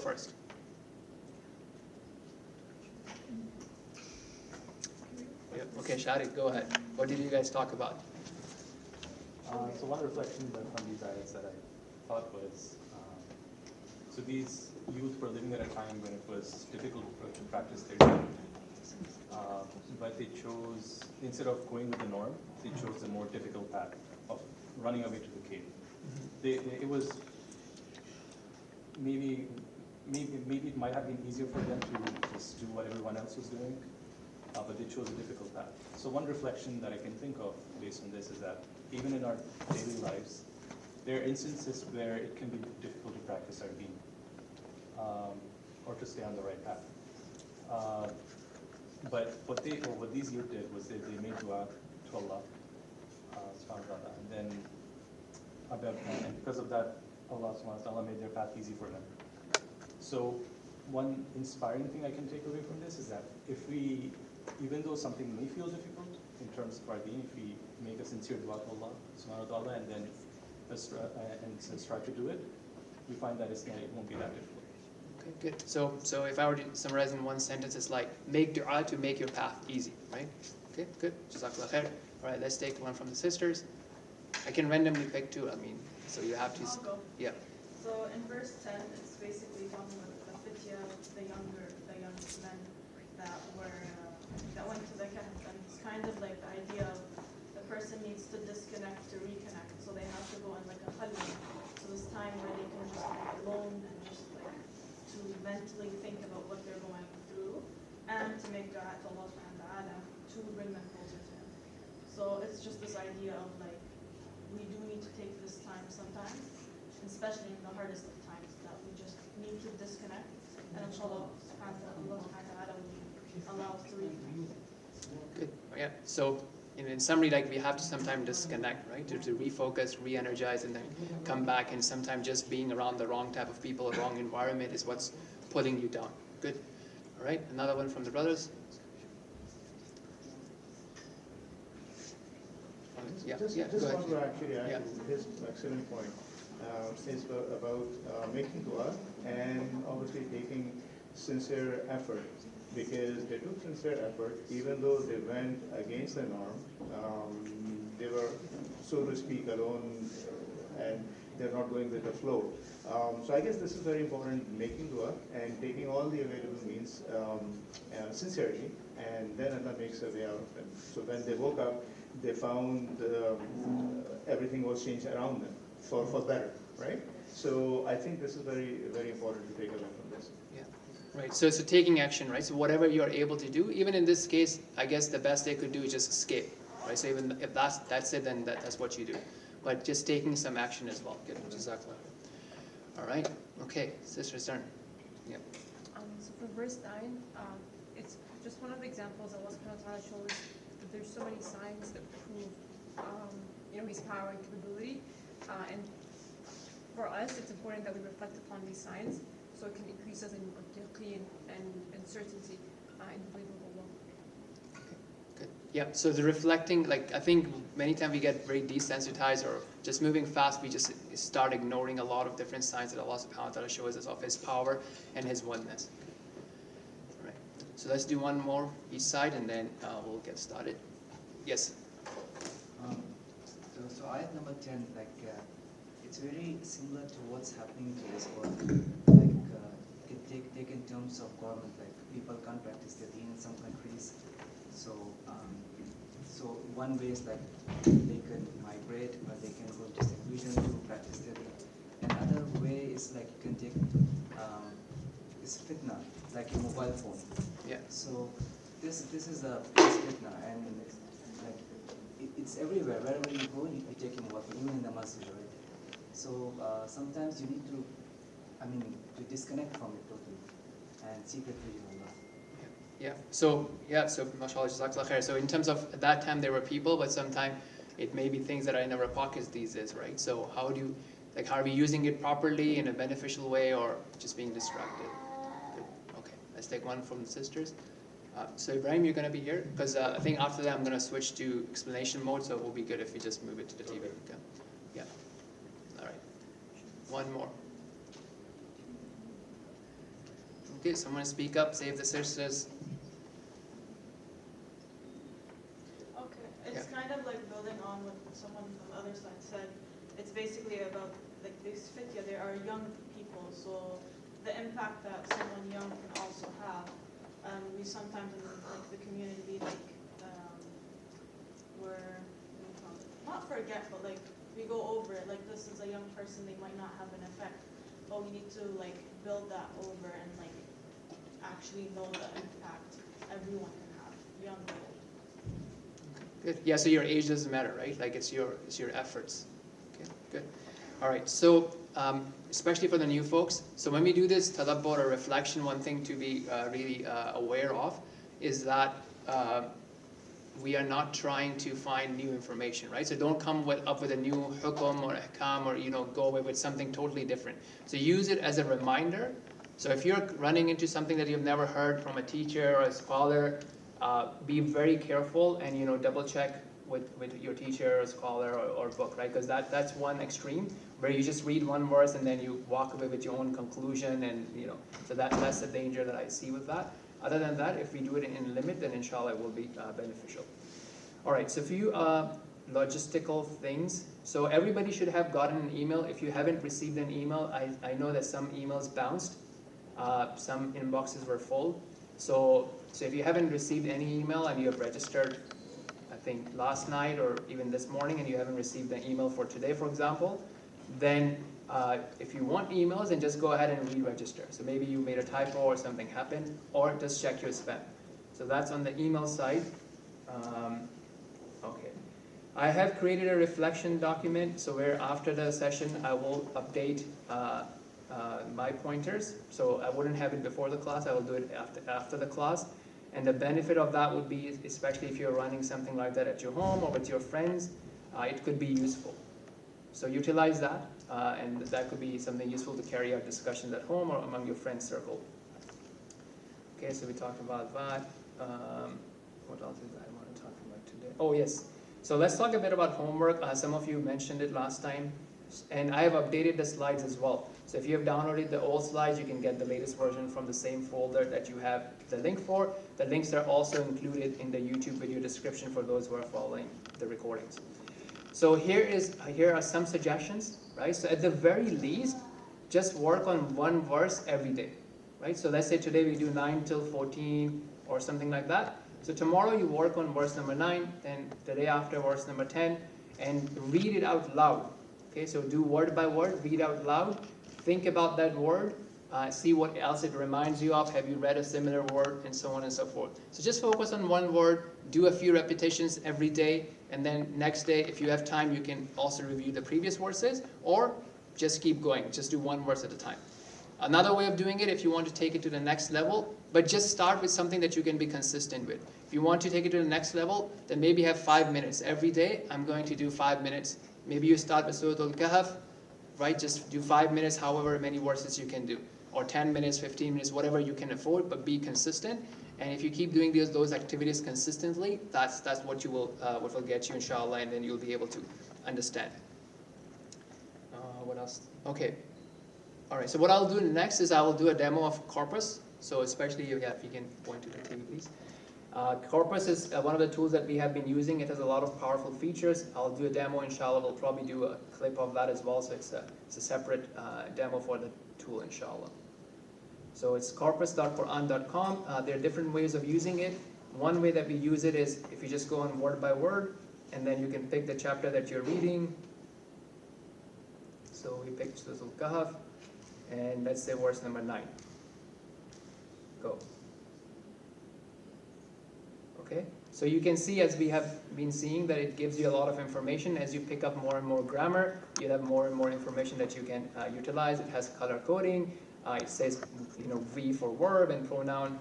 first. Yeah. Okay, Shadi, go ahead. What did you guys talk about? So one reflection from these ayats that I thought was, so these youth were living at a time when it was difficult to practice their deen, but they chose, instead of going with the norm, they chose the more difficult path of running away to the cave. It was maybe it might have been easier for them to just do what everyone else was doing, but they chose a difficult path. So one reflection that I can think of based on this is that even in our daily lives, there are instances where it can be difficult to practice our deen, or to stay on the right path. But what these youth did was they made dua to Allah, subhanahu wa ta'ala, and because of that, Allah subhanahu wa ta'ala made their path easy for them. So one inspiring thing I can take away from this is that if we, even though something may feel difficult in terms of our deen, if we make a sincere dua to Allah subhanahu wa ta'ala and then strive to do it, we find that it won't be that difficult. Okay, good. So if I were to summarize in one sentence, it's like make dua to make your path easy, right? Okay, good. Jazakallah khair. All right, let's take one from the sisters. I can randomly pick two. I mean, so you have to. I'll go. Yeah. So in verse 10, it's basically talking about the fitya, the young men that went to the Kahf, and it's kind of like the idea of the person needs to disconnect to reconnect, so they have to go in like a khalwa, so this time where they can just be alone and just like to mentally think about what they're going through, and to make dua to Allah subhanahu wa ta'ala to bring them closer to Him. So it's just this idea of like we do need to take this time sometimes, especially in the hardest of times, that we just need to disconnect, and inshallah Allah subhanahu wa ta'ala will allow us to reconnect. Good. Yeah. So in summary, like we have to sometimes disconnect, right? To refocus, re-energize, and then come back. And sometimes just being around the wrong type of people, the wrong environment is what's pulling you down. Good. All right. Another one from the brothers. Just want to actually add to his excellent point. Is about making dua and obviously taking sincere effort, because they took sincere effort even though they went against the norm. They were, so to speak, alone, and they're not going with the flow. So I guess this is very important, making dua and taking all the available means sincerely, and then Allah makes a way out of them. So when they woke up, they found everything was changed around them for better, right? So I think this is very, very important to take away from this. Yeah, right. So taking action, right? So whatever you're able to do, even in this case, I guess the best they could do is just escape, right? So even if that's it, then that's what you do. But just taking some action as well. Good. Jazakallah. All right. Okay. Sister's turn. Yeah. So for verse 9, it's just one of the examples Allah subhanahu wa ta'ala shows that there's so many signs that prove His power and capability. And for us, it's important that we reflect upon these signs so it can increase us in yaqeen and certainty in the belief of Allah. Okay, good. Yeah, so the reflecting, like I think many times we get very desensitized or just moving fast, we just start ignoring a lot of different signs that Allah subhanahu wa ta'ala shows us of His power and His oneness. All right, so let's do one more each side and then we'll get started. Yes? So ayat number 10, like it's very similar to what's happening to this world. Like you can take in terms of government, like people can't practice their deen in some countries. So so one way is like they can migrate or they can go to seclusion to practice their deen. Another way is like you can take is fitna, like a mobile phone. Yeah. So this is a fitna, and it's everywhere. Wherever you go, you take your mobile phone, even in the masjid, right? So sometimes you need to disconnect from it totally and seek refuge in Allah. So mashallah, jazakallah khair. So in terms of at that time there were people, but sometimes it may be things that are in our pockets these days, right? So how are we using it properly in a beneficial way or just being distracted? Good. Okay, let's take one from the sisters. So Ibrahim, you're going to be here because I think after that I'm going to switch to explanation mode, so it will be good if you just move it to the TV. Okay. Yeah. All right. One more. Okay, someone speak up, save the sisters. Okay, it's kind of like building on what someone from the other side said. It's basically about like this fitya, they are young people, so the impact that someone young can also have. We sometimes in like the community like we're not forget, but like we go over it. Like this is a young person, they might not have an effect, but we need to like build that over and like actually know the impact everyone can have, young or old. Good. Yeah, so your age doesn't matter, right? Like it's your efforts. Okay, good. All right, so especially for the new folks, so when we do this tadabbur or reflection, one thing to be really aware of is that we are not trying to find new information, right? So don't come up with a new hukum or ahkam or go away with something totally different. So use it as a reminder. So if you're running into something that you've never heard from a teacher or a scholar, be very careful and double check with your teacher or scholar or book, right? Because that's one extreme where you just read one verse and then you walk away with your own conclusion, and so that's the danger that I see with that. Other than that, if we do it in limit, then inshallah it will be beneficial. All right, so a few logistical things. So everybody should have gotten an email. If you haven't received an email, I know that some emails bounced, some inboxes were full. So if you haven't received any email and you have registered, I think last night or even this morning, and you haven't received an email for today, for example, then if you want emails, then just go ahead and re-register. So maybe you made a typo or something happened, or just check your spam. So that's on the email side. Okay. I have created a reflection document, so where after the session I will update my pointers. So I wouldn't have it before the class, I will do it after the class. And the benefit of that would be, especially if you're running something like that at your home or with your friends, it could be useful. So utilize that, and that could be something useful to carry out discussions at home or among your friend circle. Okay, so we talked about that. What else did I want to talk about today? Oh yes, so let's talk a bit about homework. Some of you mentioned it last time, and I have updated the slides as well. So if you have downloaded the old slides, you can get the latest version from the same folder that you have the link for. The links are also included in the YouTube video description for those who are following the recordings. So here are some suggestions, right? So at the very least, just work on one verse every day, right? So let's say today we do 9 till 14 or something like that. So tomorrow you work on verse number 9, then the day after verse number 10, and read it out loud. Okay, so do word by word, read out loud, think about that word, see what else it reminds you of, have you read a similar word, and so on and so forth. So just focus on one word, do a few repetitions every day, and then next day, if you have time, you can also review the previous verses, or just keep going, just do one verse at a time. Another way of doing it, if you want to take it to the next level, but just start with something that you can be consistent with. If you want to take it to the next level, then maybe have 5 minutes. Every day, I'm going to do 5 minutes. Maybe you start with Surat AlKahf, right? Just do 5 minutes, however many verses you can do. Or 10 minutes, 15 minutes, whatever you can afford, but be consistent. And if you keep doing those activities consistently, that's what will get you, inshallah, and then you'll be able to understand. What else? Okay. All right, so what I'll do next is I will do a demo of Corpus. So especially, if you can point to the TV, please. Corpus is one of the tools that we have been using. It has a lot of powerful features. I'll do a demo, inshallah. We'll probably do a clip of that as well. So it's a separate demo for the tool, inshallah. So it's corpus.quran.com. There are different ways of using it. One way that we use it is if you just go on word by word, and then you can pick the chapter that you're reading. So we picked Surat Al-Kahf, and let's say verse number 9. Go. Okay, so you can see, as we have been seeing, that it gives you a lot of information. As you pick up more and more grammar, you have more and more information that you can utilize. It has color coding. It says, V for verb and pronoun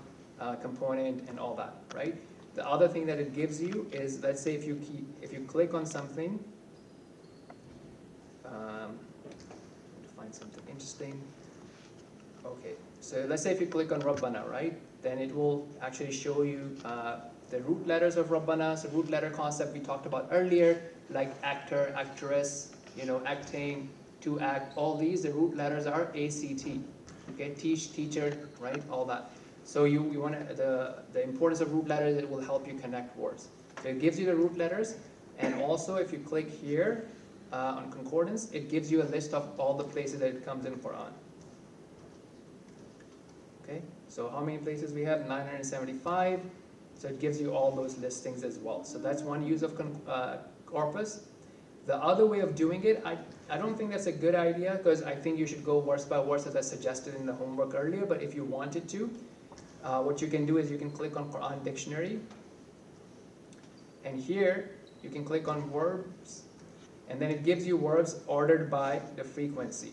component and all that, right? The other thing that it gives you is, let's say if you click on something, to find something interesting. Okay, so let's say if you click on Rabbana, right? Then it will actually show you the root letters of Rabbana. So root letter concept we talked about earlier, like actor, actress, acting, to act, all these, the root letters are ACT. Okay, teach, teacher, right? All that. So you want the importance of root letters, it will help you connect words. So it gives you the root letters, and also if you click here on concordance, it gives you a list of all the places that it comes in Quran. Okay, so how many places we have? 975. So it gives you all those listings as well. So that's one use of corpus. The other way of doing it, I don't think that's a good idea, because I think you should go verse by verse as I suggested in the homework earlier. But if you wanted to, what you can do is you can click on Quran Dictionary. And here, you can click on verbs. And then it gives you verbs ordered by the frequency.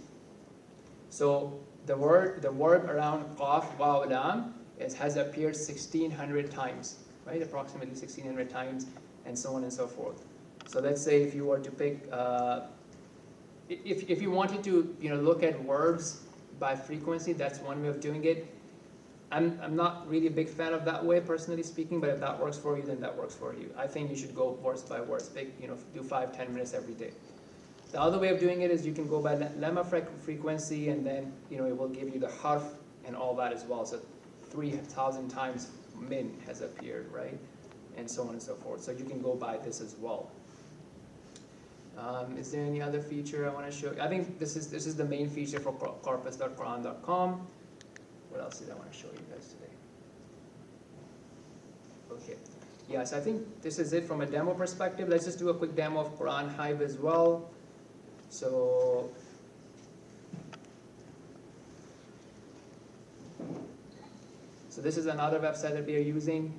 So the verb around Qaf, Waw, Lam has appeared 1,600 times, right? Approximately 1,600 times, and so on and so forth. So let's say if you were to pick, if you wanted to, look at verbs by frequency, that's one way of doing it. I'm not really a big fan of that way, personally speaking, but if that works for you, then that works for you. I think you should go verse by verse, do 5-10 minutes every day. The other way of doing it is you can go by lemma frequency, and then it will give you the harf and all that as well. So 3,000 times min has appeared, right? And so on and so forth. So you can go by this as well. Is there any other feature I want to show you? I think this is the main feature for corpus.quran.com. What else did I want to show you guys today? Okay. Yes, I think this is it from a demo perspective. Let's just do a quick demo of Quran Hive as well. So this is another website that we are using.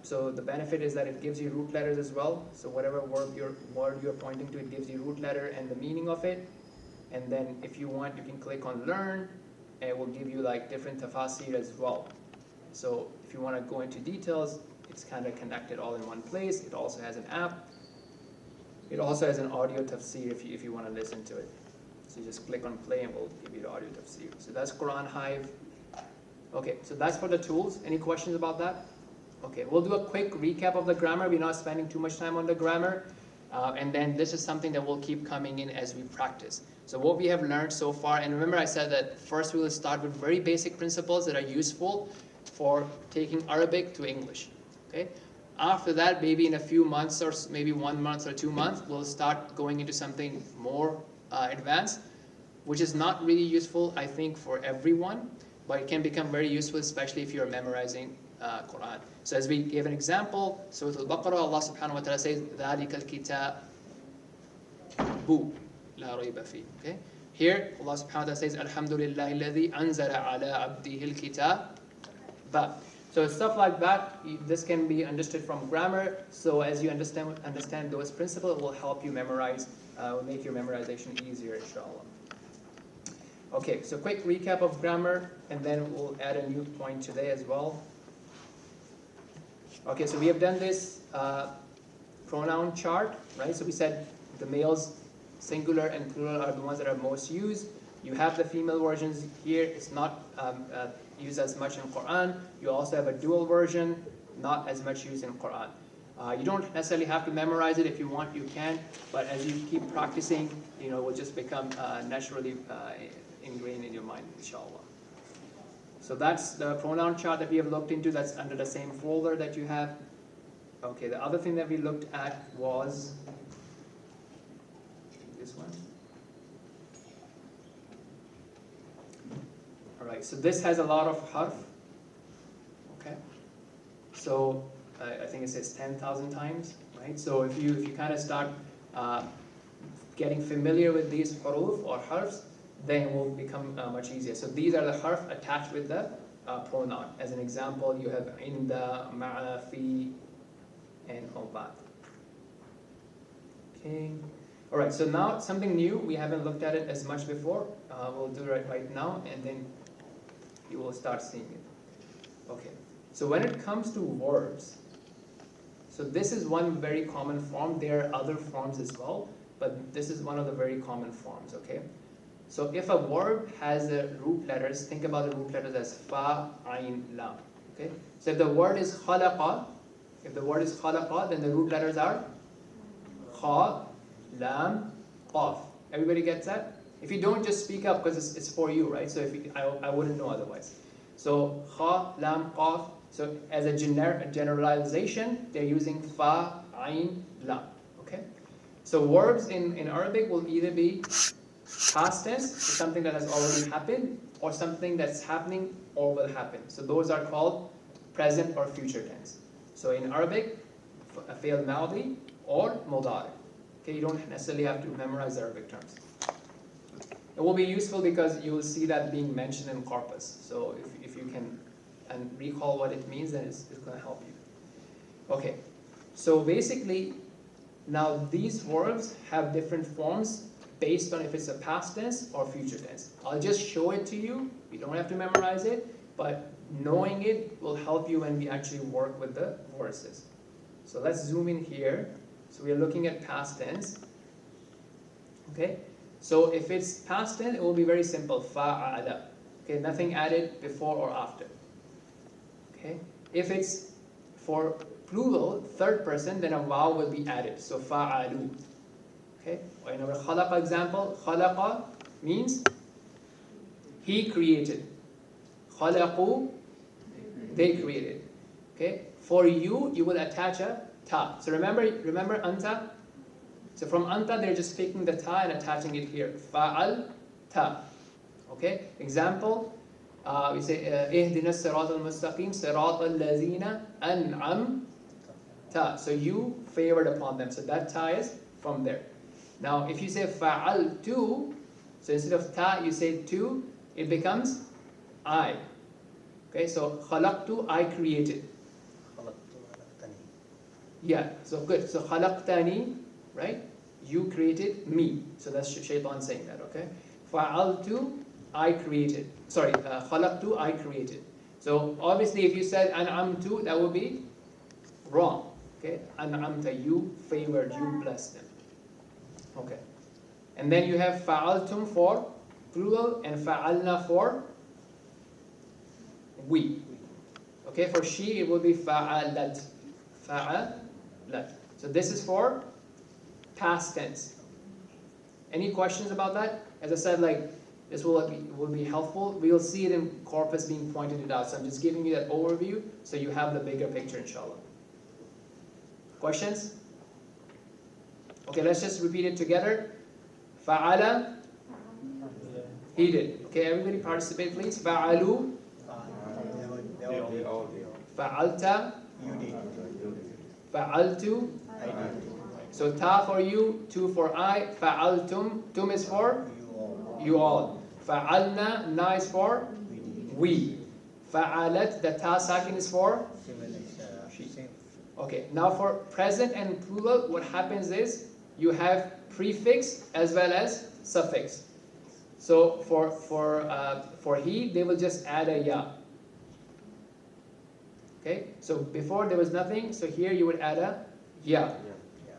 So the benefit is that it gives you root letters as well. So whatever word you're pointing to, it gives you root letter and the meaning of it. And then if you want, you can click on Learn, and it will give you like different tafsir as well. So if you want to go into details, it's kind of connected all in one place. It also has an app. It also has an audio tafsir if you want to listen to it. So you just click on play and we'll give you the audio tafsir. So that's Quran Hive. Okay, so that's for the tools. Any questions about that? Okay, we'll do a quick recap of the grammar. We're not spending too much time on the grammar. And then this is something that will keep coming in as we practice. So what we have learned so far, and remember I said that first we will start with very basic principles that are useful for taking Arabic to English. Okay? After that, maybe in a few months or maybe 1 month or 2 months, we'll start going into something more advanced, which is not really useful, I think, for everyone, but it can become very useful, especially if you're memorizing Quran. So as we gave an example, Surat Al-Baqarah, Allah subhanahu wa ta'ala says, ذَلِكَ الْكِتَابُ لَا رَيْبَ فِيهِ. Okay? Here, Allah subhanahu wa ta'ala says, الْحَمْدُ لِلَّهِ الَّذِي أَنزَلَ عَلَىٰ عَبْدِهِ الْكِتَابَ. So stuff like that, this can be understood from grammar. So as you understand those principles, it will help you memorize, will make your memorization easier, inshallah. Okay, so quick recap of grammar, and then we'll add a new point today as well. Okay, so we have done this pronoun chart, right? So we said the males, singular and plural, are the ones that are most used. You have the female versions here. It's not used as much in Quran. You also have a dual version, not as much used in Quran. You don't necessarily have to memorize it. If you want, you can. But as you keep practicing, it will just become naturally ingrained in your mind, inshallah. So that's the pronoun chart that we have looked into. That's under the same folder that you have. Okay, the other thing that we looked at was this one. All right, so this has a lot of harf. Okay, so I think it says 10,000 times, right? So if you kind of start getting familiar with these huruf or harfs, then it will become much easier. So these are the harf attached with the pronoun. As an example, you have inda, ma'a, fi, and all that. Okay. All right, so now something new. We haven't looked at it as much before. We'll do it right now, and then you will start seeing it. Okay, so when it comes to verbs, so this is one very common form. There are other forms as well, but this is one of the very common forms, okay? So if a verb has the root letters, think about the root letters as fa, ayn, lam, okay? So if the word is khalaqa, then the root letters are kha, lam, qaf. Everybody gets that? If you don't, just speak up because it's for you, right? So if you, I wouldn't know otherwise. So kha, lam, qaf. So as a generalization, they're using fa, ayn, lam. Okay. So verbs in Arabic will either be past tense, something that has already happened, or something that's happening or will happen. So those are called present or future tense. So in Arabic, fi'l madhi or mudari. Okay, you don't necessarily have to memorize Arabic terms. It will be useful because you will see that being mentioned in corpus. So if you can and recall what it means, then it's going to help you. Okay, so basically, now these verbs have different forms based on if it's a past tense or future tense. I'll just show it to you. You don't have to memorize it, but knowing it will help you when we actually work with the verses. So let's zoom in here. So we are looking at past tense. Okay, so if it's past tense, it will be very simple. Fa'ala. Okay, nothing added before or after. Okay, if it's for plural, third person, then a vaw will be added. So fa'alu. Okay, or in our khalaqa example, khalaqa means he created. Khalaqu, they created. Okay, for you, you will attach a ta. So remember anta? So from anta, they're just taking the ta and attaching it here. Fa'al ta. Okay, example, we say, اهدنا الصراط المستقيم صراط الذين أنعمت. So you favored upon them. So that ta is from there. Now, if you say fa'altu, so instead of ta, you say tu, it becomes I. Okay, so khalaqtu, I created. Yeah, so good. So khalaqtani, right? You created me. So that's shaitan saying that, okay? Fa'altu, I created. Sorry, khalaqtu, I created. So obviously if you said an'amtu, that would be wrong. Okay? An'amta, you favored, you blessed them. Okay. And then you have fa'altum for plural and fa'alna for we. Okay, for she it will be fa'alat. Fa'alat. So this is for past tense. Any questions about that? As I said, like this will be helpful. We'll see it in corpus being pointed it out. So I'm just giving you that overview so you have the bigger picture, inshallah. Questions? Okay, let's just repeat it together. Fa'ala, he did. Okay, everybody participate, please. Fa'alu, fa'alta, fa'altu. So ta for you, tu for I, fa'altum, tum is for you all. Fa'alna, na is for we. Fa'alat, the ta sakin is for she. Okay, now for present and plural, what happens is you have prefix as well as suffix. So for he, they will just add a ya. Okay, so before there was nothing, so here you would add a ya.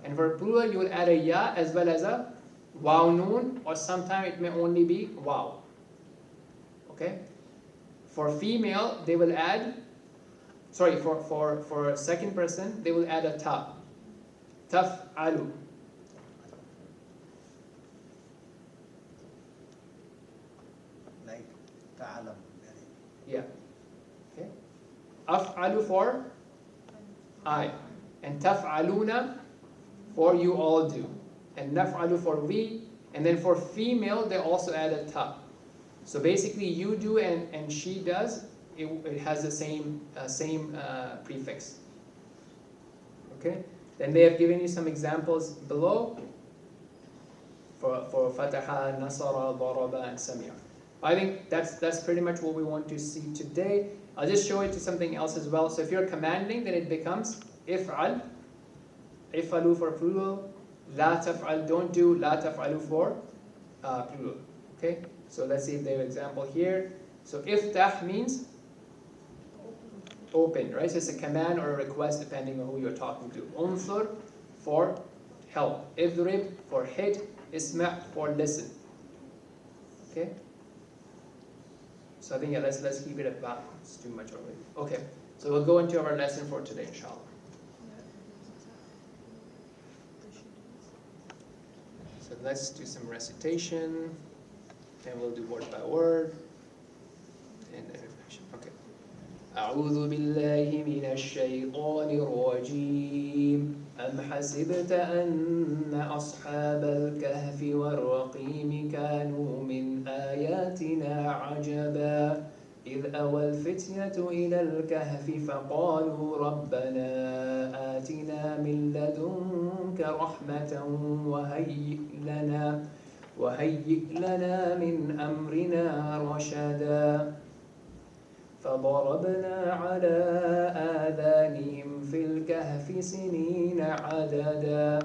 And for plural, you will add a ya as well as a waw noon, or sometimes it may only be waw. Okay, for female, they will add. Sorry, for second person, they will add a ta. Taf'alu. Like ta'alam. Yeah. Okay. Af'alu for I. And taf'aluna for you all do. And naf'alu for we. And then for female, they also add a ta. So basically, you do and she does. It has the same prefix. Okay. Then they have given you some examples below for fataha, nasara, daraba, and samia. I think that's pretty much what we want to see today. I'll just show it to something else as well. So if you're commanding, then it becomes if'al. If'alu for plural. La taf'al, don't do. La taf'alu for plural. Okay? So let's see if they have an example here. So iftah means open, right? So it's a command or a request depending on who you're talking to. Unsur for help. Idrib for hit. Isma' for listen. Okay? So I think yeah, let's keep it at that. It's too much already. Okay. So we'll go into our lesson for today, inshallah. So let's do some recitation. And we'll do word by word. And then reflection. Okay. أعوذ بالله من الشيطان الرجيم أم حسبت أن أصحاب الكهف والرقيم كانوا من آياتنا عجبا إذ أوى الفتية إلى الكهف فقالوا ربنا آتنا من لدنك رحمة وهيئ لنا من أمرنا رشدا فضربنا على آذانهم في الكهف سنين عددا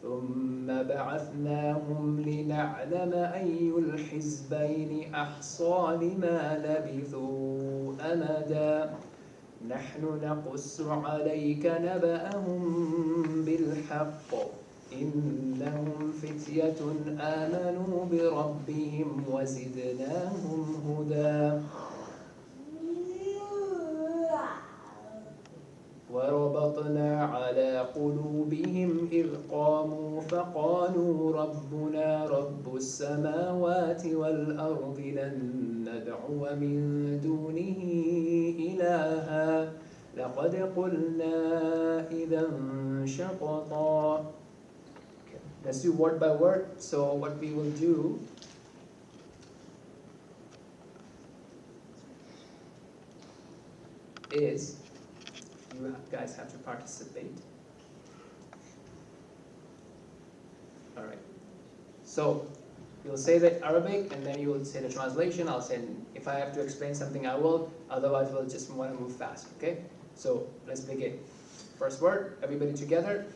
ثم بعثناهم لنعلم أي الحزبين أحصى لما لبثوا أمدا نحن نقص عليك نبأهم بالحق إنهم فتية آمنوا بربهم وزدناهم هدى وربطنا على قلوبهم إذ قاموا فقالوا ربنا رب السماوات والأرض لن ندعو من دونه إلها لقد قلنا إذا شططا. Let's do word by word. So what we will do is you guys have to participate. All right. So you'll say the Arabic and then you will say the translation. I'll say, if I have to explain something, I will. Otherwise, we'll just want to move fast. Okay? So let's begin. First word, everybody together.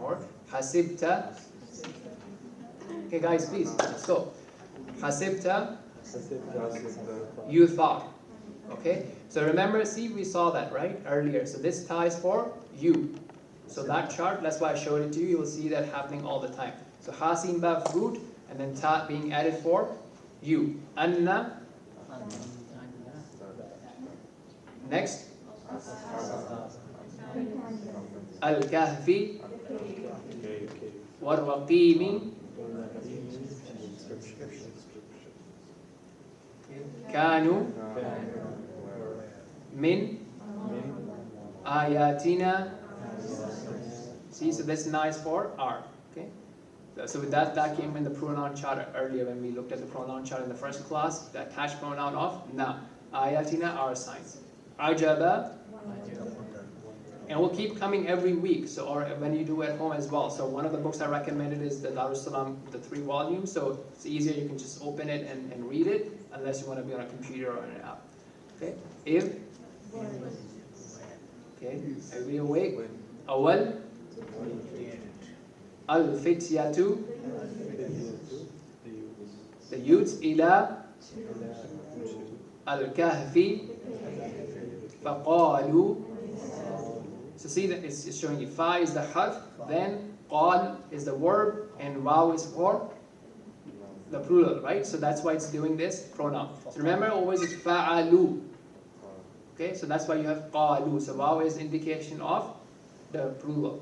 Or hasibta. Okay, guys, please. Let's go. Hasibta. You thought. Okay, so remember, see, we saw that, right, earlier. So this ta is for you. So that chart, that's why I showed it to you. You will see that happening all the time. So ha, sin, ba, fruit, and then ta being added for you. Anna. Next. AlKahfi. Warraqimi. Kanu. Min ayatina. See, so this na is for are. Okay, so with that came in the pronoun chart earlier when we looked at the pronoun chart in the first class. The attached pronoun of na. Ayatina are signs. Ajaba. And will keep coming every week. So or when you do at home as well. So one of the books I recommended is the Darussalam, the 3 volumes. So it's easier. You can just open it and read it, unless you want to be on a computer or an app. Okay. If. Okay, everybody awake? Awal. Al-Fityatu. The youths. Ila. Al-Kahfi. Faqalu. So see that it's showing you fa is the harf, then qal is the verb, and waw is for the plural, right? So that's why it's doing this pronoun. So remember, always it's fa'alu. Okay, so that's why you have qalu. So waw is indication of the plural.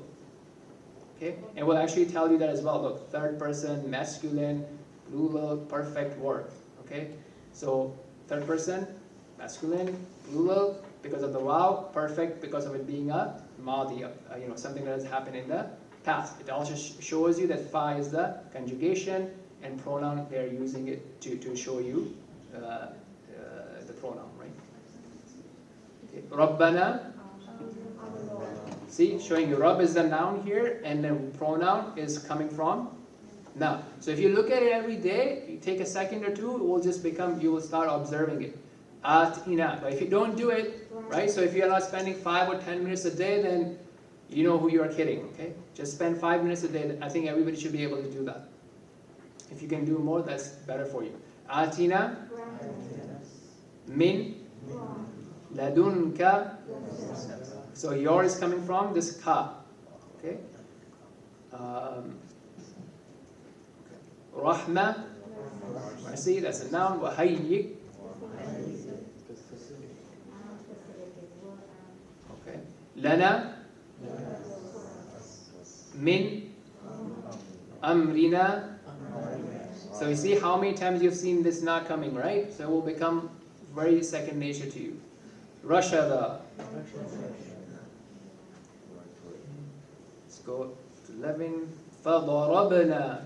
Okay, and we'll actually tell you that as well. Look, third person, masculine, plural, perfect word. Okay, so third person, masculine, plural, because of the waw, perfect because of it being a madi, something that has happened in the past. It also shows you that fa is the conjugation, and pronoun, they're using it to show you the pronoun, right? Okay. Rabbana. See, showing you Rabb is the noun here, and the pronoun is coming from na. So if you look at it every day, you take a second or two, it will just become, you will start observing it. Atina. But if you don't do it, right? So if you're not spending 5 or 10 minutes a day, then you know who you are kidding, okay? Just spend 5 minutes a day. I think everybody should be able to do that. If you can do more, that's better for you. Atina. Min. Ladunka. So your is coming from this ka. Okay? Rahma. See, that's a noun. Wahayyi. Okay. Lana. Min. Amrina. So you see how many times you've seen this not coming, right? So it will become very second nature to you. Rashada. Let's go to 11. فَضَرَبْنَا.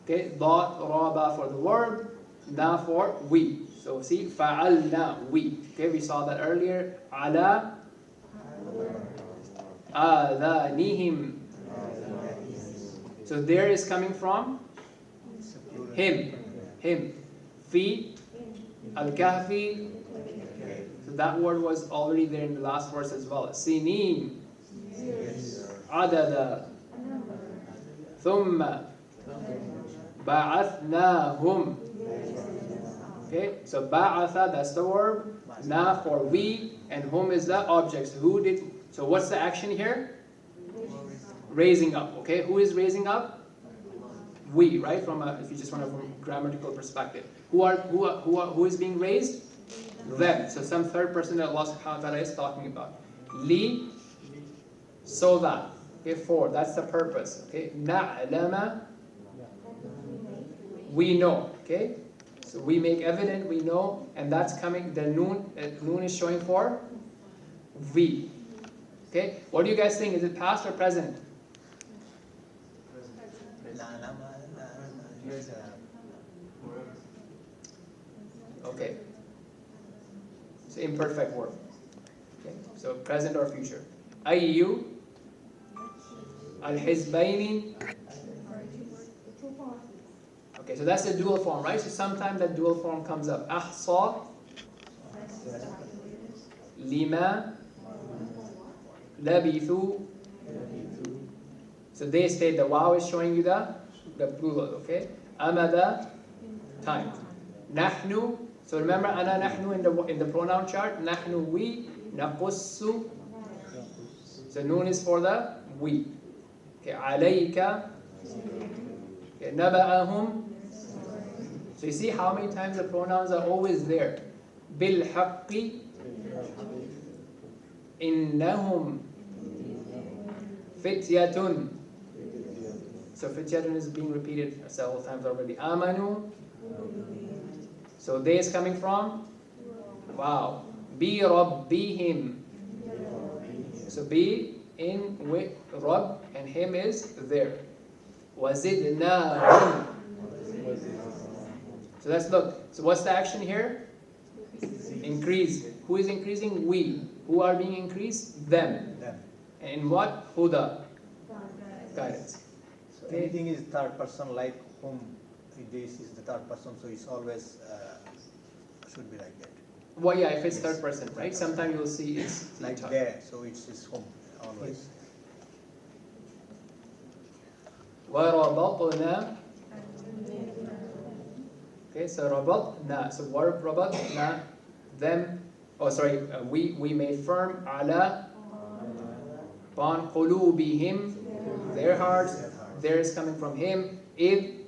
Okay, ضَرَبَ for the verb, na for we. So see, فَعَلْنَا, we. Okay, we saw that earlier. عَلَى آذَانِهِمْ. So there is coming from him. Fi AlKahf. So that word was already there in the last verse as well. Sinin. Adada. Thumma. Ba'athnahum. Okay, so ba'atha, that's the verb. Na for we, and hum is the object. So what's the action here? Raising up. Okay, who is raising up? We, right? If you just want to from a grammatical perspective, who is being raised? Them. So some third person that Allah Subhanahu wa Taala is talking about. Li, so that. Okay, for, that's the purpose. Okay, na'lama, we know. Okay, so we make evident, we know, and that's coming. The noon is showing for we. Okay, what do you guys think? Is it past or present? Okay, so imperfect verb. Okay, so present or future. Ayyu al-hizbayni. Okay, so that's the dual form, right? So sometimes that dual form comes up. Ahsa lima labithu. So they state the waw is showing you the plural, okay? Amada, time. Nahnu, so remember ana nahnu in the pronoun chart. Nahnu, we. Naqussu. So noon is for the we. Okay, alayka. Okay, naba'ahum. So you see how many times the pronouns are always there. Bil haqqi. Innahum fityatun. So fityatun is being repeated several times already. Amanu. So they is coming from? Wow. Bi rabbihim. So be in with Rabb and him is there. Wazidnahum. So let's look. So what's the action here? Increase. Who is increasing? We. Who are being increased? Them. And what? Huda. Guidance. So anything is third person, like whom, this is the third person, so it's always should be like that. Well, yeah, if it's third person, right? Sometimes you'll see it's Like third. there, so it's whom always. وَرَبَطْنَا. Okay, so rabatna. So verb rabatna, them. Oh, sorry. We made firm. Ala. Upon qulubihim, their hearts. There is coming from him. Id.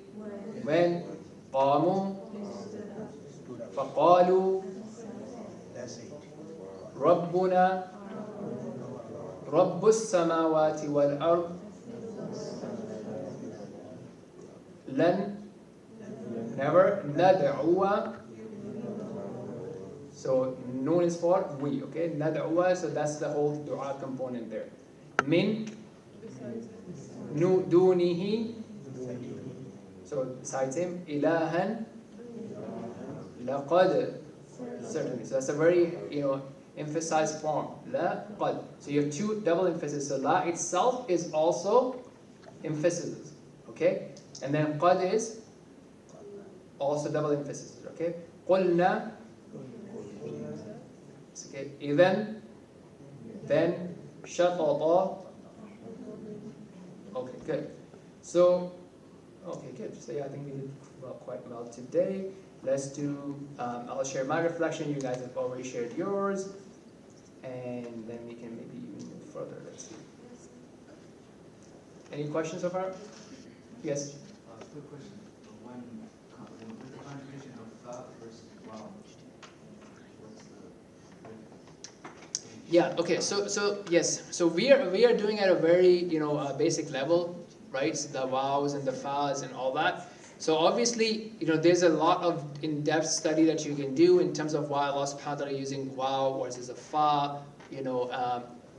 When. Qamu. فقالوا. That's it. ربنا. رب السماوات والأرض. لن. Never. Nad'uwa. So noon is for we, okay? Nad'uwa, so that's the whole dua component there. Min dunihi. So besides him, ilahan. Laqad. Certainly. So that's a very, emphasized form. Laqad. So you have two double emphasis. So la itself is also emphasis. Okay? And then qad is also double emphasis, okay? قُلْنَا. Okay, إِذَن. Then. شَطَطَ. Okay, good. So, okay, good. So yeah, I think we did quite well today. Let's do, I'll share my reflection. You guys have already shared yours. And then we can maybe even move further. Let's see. Any questions so far? Yes? Quick question. With the conjugation of thought versus wow, what's the Yeah. Okay. So yes. So we are doing at a very basic level. right? So the wows and the fas and all that. So obviously, there's a lot of in-depth study that you can do in terms of why Allah subhanahu wa ta'ala using wow versus a fa,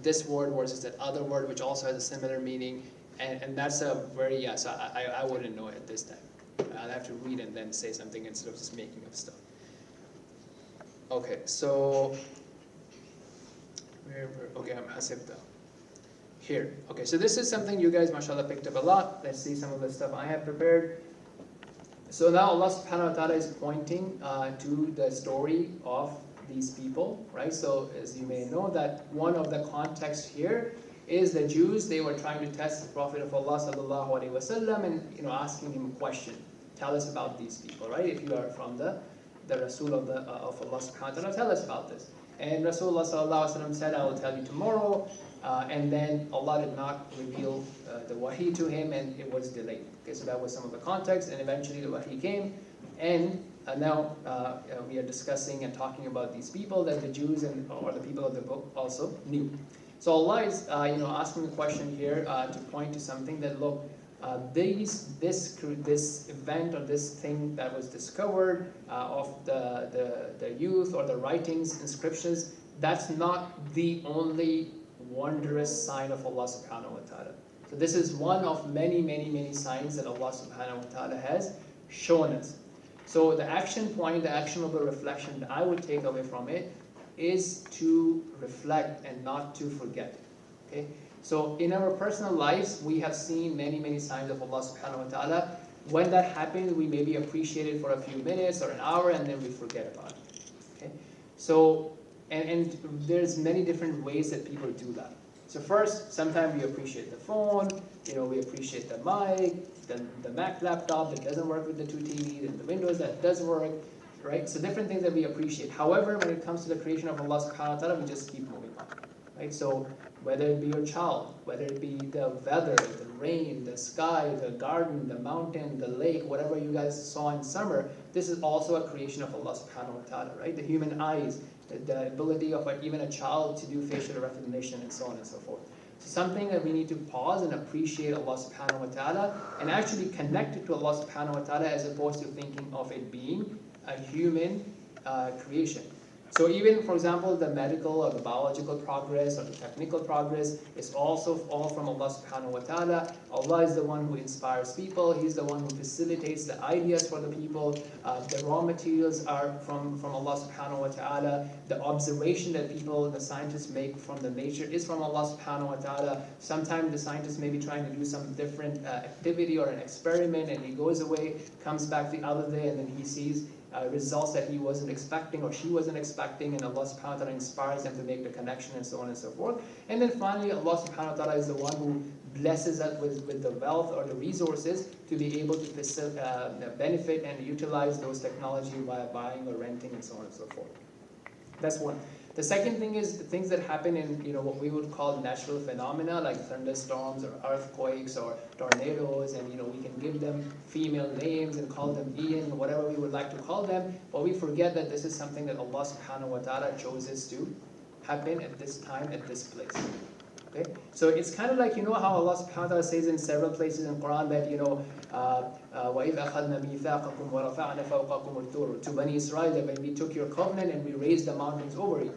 this word versus that other word which also has a similar meaning. And that's a very, so I wouldn't know it at this time. I'll have to read and then say something instead of just making up stuff. Okay, so, okay, I'm hasibta. Here, okay, so this is something you guys, mashallah, picked up a lot. Let's see some of the stuff I have prepared. So now Allah subhanahu wa ta'ala is pointing to the story of these people, right? So as you may know that one of the contexts here is the Jews. They were trying to test the Prophet of Allah sallallahu alaihi wasallam and asking him a question. Tell us about these people, right? If you are from the Rasul of Allah subhanahu wa ta'ala, tell us about this. And Rasulullah sallallahu alaihi wasallam said, I will tell you tomorrow. And then Allah did not reveal the wahi to him, and it was delayed. Okay, so that was some of the context, and eventually the wahi came, and now we are discussing and talking about these people that the Jews or the people of the book also knew. So Allah is asking a question here to point to something that look, this event or this thing that was discovered of the youth or the writings, inscriptions, that's not the only wondrous sign of Allah subhanahu wa ta'ala. So this is one of many, many, many signs that Allah subhanahu wa ta'ala has shown us. So the action point, the actionable reflection that I would take away from it is to reflect and not to forget. Okay? So in our personal lives, we have seen many, many signs of Allah subhanahu wa ta'ala. When that happens, we maybe appreciate it for a few minutes or an hour, and then we forget about it. Okay? So and there's many different ways that people do that. So first, sometimes we appreciate the phone, we appreciate the mic, the Mac laptop that doesn't work with the two TVs, and the Windows that does work, right? So different things that we appreciate. However, when it comes to the creation of Allah subhanahu wa ta'ala, we just keep moving on, right? So whether it be your child, whether it be the weather, the rain, the sky, the garden, the mountain, the lake, whatever you guys saw in summer, this is also a creation of Allah subhanahu wa ta'ala, right? The human eyes, the ability of even a child to do facial recognition and so on and so forth. So something that we need to pause and appreciate Allah subhanahu wa ta'ala and actually connect it to Allah subhanahu wa ta'ala as opposed to thinking of it being a human creation. So even, for example, the medical or the biological progress or the technical progress is also all from Allah subhanahu wa ta'ala. Allah is the one who inspires people. He's the one who facilitates the ideas for the people. The raw materials are from Allah subhanahu wa ta'ala. The observation that people, the scientists make from the nature is from Allah subhanahu wa ta'ala. Sometimes the scientist may be trying to do some different activity or an experiment, and he goes away, comes back the other day, and then he sees results that he wasn't expecting or she wasn't expecting, and Allah subhanahu wa ta'ala inspires them to make the connection and so on and so forth. And then finally, Allah subhanahu wa ta'ala is the one who blesses us with the wealth or the resources to be able to benefit and utilize those technology via buying or renting and so on and so forth. That's one. The second thing is the things that happen in what we would call natural phenomena like thunderstorms or earthquakes or tornadoes, and we can give them female names and call them Ian or whatever we would like to call them, but we forget that this is something that Allah subhanahu wa ta'ala chooses to happen at this time, at this place. Okay? So it's kind of like, how Allah subhanahu wa ta'ala says in several places in Quran that, وَإِذْ أَخَذْنَا مِيثَاقَكُمْ وَرَفَعْنَا فَوْقَكُمُ الطُّورَ, to Bani Israel, that when we took your covenant and we raised the mountains over you.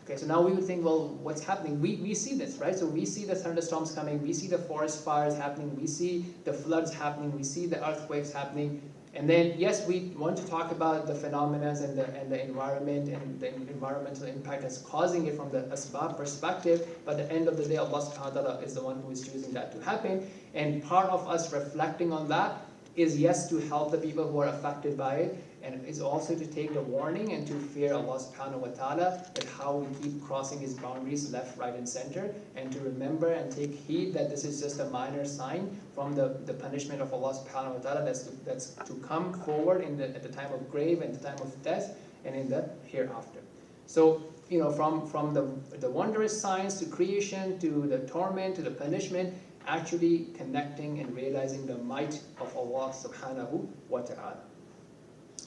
Okay, so now we would think, well, what's happening? We see this, right? So we see the thunderstorms coming, we see the forest fires happening, we see the floods happening, we see the earthquakes happening. And then, yes, we want to talk about the phenomena and the environment and the environmental impact that's causing it from the asbab perspective, but at the end of the day, Allah subhanahu wa ta'ala is the one who is choosing that to happen. And part of us reflecting on that is, yes, to help the people who are affected by it, and is also to take the warning and to fear Allah subhanahu wa ta'ala, that how we keep crossing His boundaries left, right, and center, and to remember and take heed that this is just a minor sign from the punishment of Allah subhanahu wa ta'ala that's to come forward at the time of grave and the time of death and in the hereafter. So, from the wondrous signs to creation to the torment to the punishment, actually connecting and realizing the might of Allah subhanahu wa ta'ala.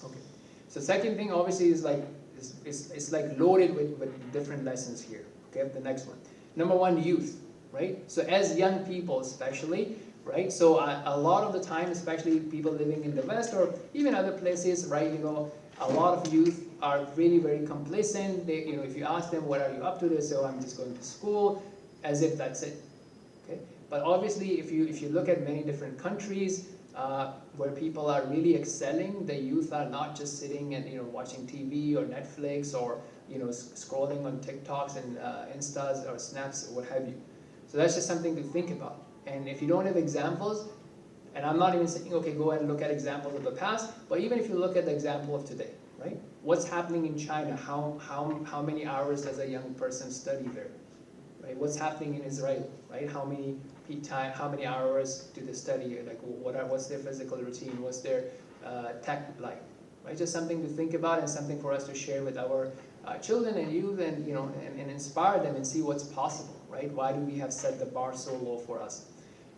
Okay. So second thing obviously is like it's like loaded with different lessons here. Okay, the next one. Number one, youth, right? So as young people especially, right? So a lot of the time, especially people living in the West or even other places, right, a lot of youth are really very complacent. They, if you ask them, what are you up to, they say, oh, I'm just going to school, as if that's it, okay? But obviously, if you look at many different countries where people are really excelling, the youth are not just sitting and watching TV or Netflix or scrolling on TikToks and Instas or Snaps or what have you. So that's just something to think about. And if you don't have examples, and I'm not even saying, okay, go ahead and look at examples of the past, but even if you look at the example of today, right? What's happening in China? How many hours does a young person study there? Right? What's happening in Israel? Right? How many hours do they study? Like, what's their physical routine? What's their tech like? Right? Just something to think about and something for us to share with our children and youth, and and inspire them and see what's possible. Right? Why do we have set the bar so low for us?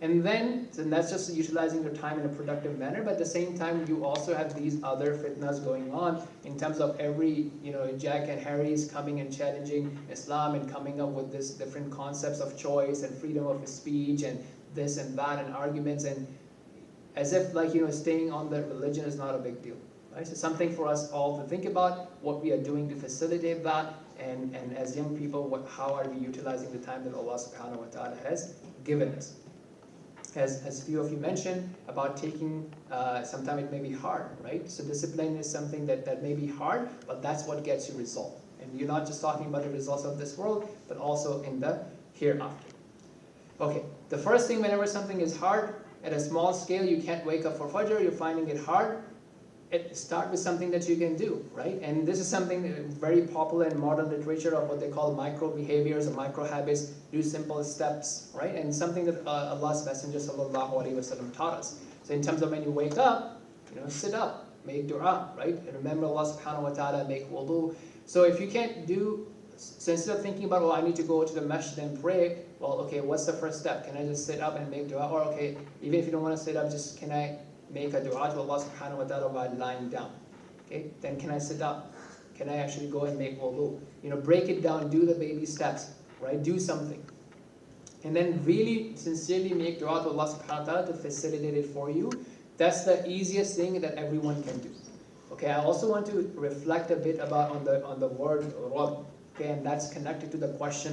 And then that's just utilizing your time in a productive manner, but at the same time, you also have these other fitnas going on in terms of every, Jack and Harry is coming and challenging Islam and coming up with this different concepts of choice and freedom of speech and this and that and arguments, and as if staying on the religion is not a big deal, right? So something for us all to think about, what we are doing to facilitate that, and as young people, how are we utilizing the time that Allah subhanahu wa ta'ala has given us. As few of you mentioned about taking, sometimes it may be hard, right? So discipline is something that may be hard, but that's what gets you result. And you're not just talking about the results of this world, but also in the hereafter. Okay, the first thing, whenever something is hard, at a small scale, you can't wake up for Fajr, you're finding it hard, start with something that you can do, right? And this is something very popular in modern literature of what they call micro behaviors or micro habits, do simple steps, right? And something that Allah's Messenger sallallahu alaihi wasallam taught us. So in terms of when you wake up, sit up, make dua, right? And remember Allah subhanahu wa ta'ala, make wudu. So if you can't do, so instead of thinking about, I need to go to the masjid and pray, well, okay, what's the first step? Can I just sit up and make dua? Or okay, even if you don't want to sit up, just can I make a dua to Allah subhanahu wa ta'ala while lying down? Okay, then can I sit up? Can I actually go and make wudu? Break it down, do the baby steps, right? Do something. And then really sincerely make dua to Allah subhanahu wa ta'ala to facilitate it for you. That's the easiest thing that everyone can do. Okay, I also want to reflect a bit about on the word Rabb. Okay, and that's connected to the question